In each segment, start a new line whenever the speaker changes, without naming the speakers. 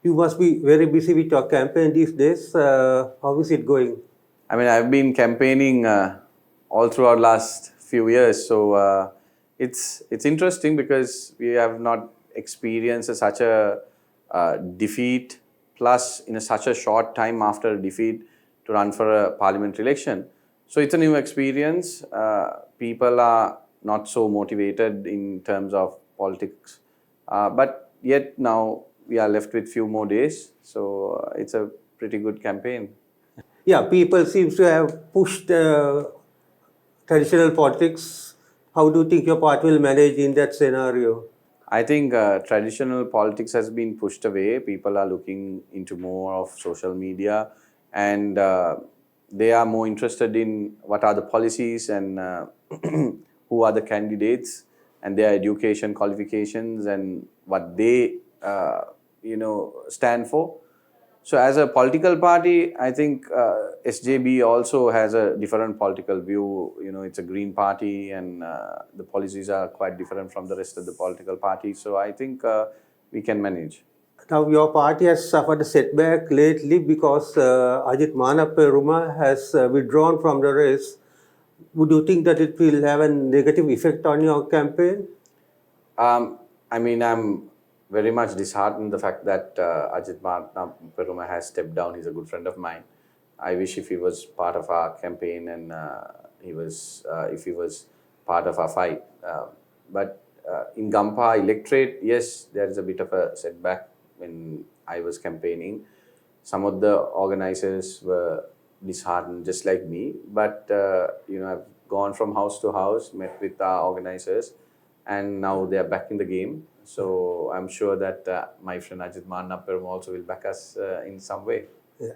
You must be very busy with your campaign these days. How is it going?
I mean, I've been campaigning all throughout last few years, so it's interesting because we have not experienced such a defeat, plus in such a short time after defeat to run for a parliamentary election. So it's a new experience. People are not so motivated in terms of politics, but yet now we are left with few more days. So it's a pretty good campaign.
Yeah, people seem to have pushed traditional politics. How do you think your party will manage in that scenario?
I think traditional politics has been pushed away. People are looking into more of social media, and they are more interested in what are the policies and who are the candidates and their education qualifications and what they stand for. So as a political party, I think SJB also has a different political view. You know, it's a green party, and the policies are quite different from the rest of the political parties. So I think we can manage.
Now, your party has suffered a setback lately because AIT Manuma has withdrawn from the race. Would you think that it will have a negative effect on your campaign?
I mean, I'm very much disheartened the fact that Ajit Perera has stepped down. He's a good friend of mine. I wish if he was part of our campaign and if he was part of our fight. But in Gampaha electorate, yes, there is a bit of a setback when I was campaigning. Some of the organizers were disheartened, just like me. But I've gone from house to house, met with our organizers, and now they are back in the game. So I'm sure that my friend Ajit Manuma also will back us in some way.
Yeah.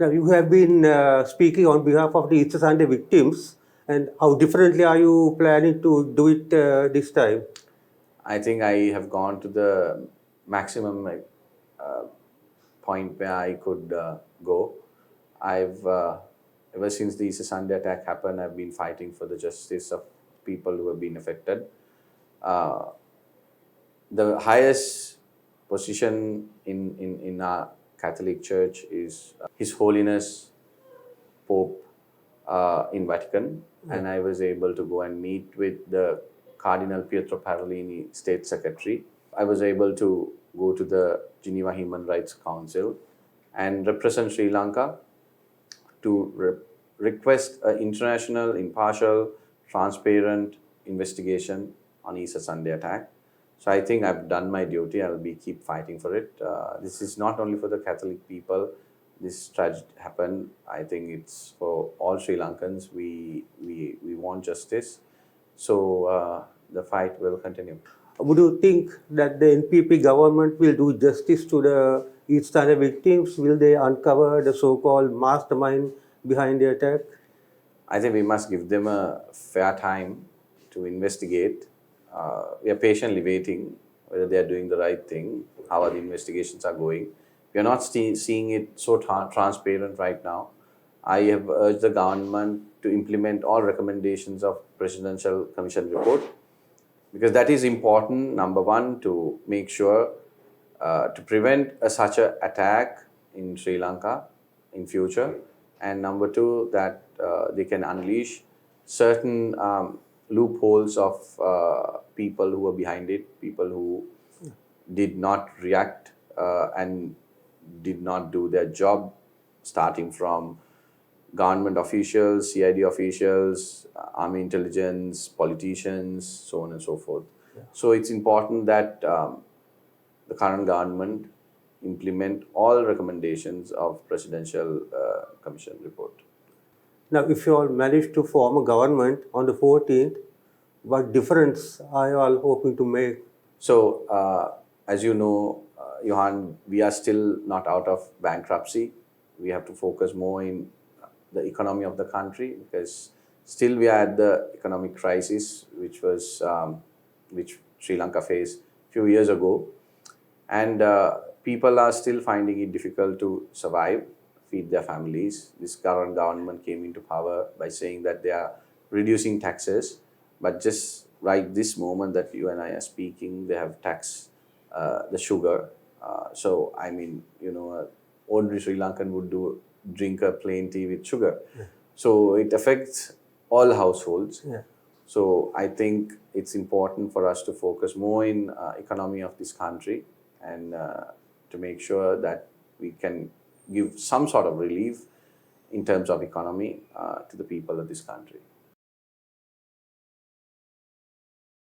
Now, you have been speaking on behalf of the Easter Sunday victims, and how differently are you planning to do it this time?
I think I have gone to the maximum point where I could go. I've ever since the Easter Sunday attack happened, I've been fighting for the justice of people who have been affected. The highest position in our Catholic Church is His Holiness Pope in Vatican, and I was able to go and meet with the Cardinal Pietro Parolini, State Secretary. I was able to go to the Geneva Human Rights Council and represent Sri Lanka to request an international, impartial, transparent investigation on Easter Sunday attack. So I think I've done my duty. I'll keep fighting for it. This is not only for the Catholic people. This tragedy happened. I think it's for all Sri Lankans. We want justice. So the fight will continue.
Would you think that the NPP government will do justice to the Easter Sunday victims? Will they uncover the so-called mastermind behind the attack?
I think we must give them a fair time to investigate. We are patiently waiting whether they are doing the right thing, how the investigations are going. We are not seeing it so transparent right now. I have urged the government to implement all recommendations of Presidential Commission report, because that is important, number one, to make sure to prevent such an attack in Sri Lanka in future, and number two, that they can unleash certain loopholes of people who are behind it, people who did not react and did not do their job, starting from government officials, CID officials, army intelligence, politicians, so on and so forth. Yeah. So it's important that the current government implement all recommendations of Presidential Commission report.
Now, if you all manage to form a government on the 14th, what difference are you all hoping to make?
So, as you know, Yohan, we are still not out of bankruptcy. We have to focus more in the economy of the country, because still we are at the economic crisis, which Sri Lanka faced a few years ago, and people are still finding it difficult to survive, feed their families. This current government came into power by saying that they are reducing taxes, but just right this moment that you and I are speaking, they have taxed the sugar. So, I mean, ordinary Sri Lankan would drink a plain tea with sugar. So, it affects all households.
Yeah.
So, I think it's important for us to focus more in economy of this country and to make sure that we can give some sort of relief in terms of economy to the people of this country.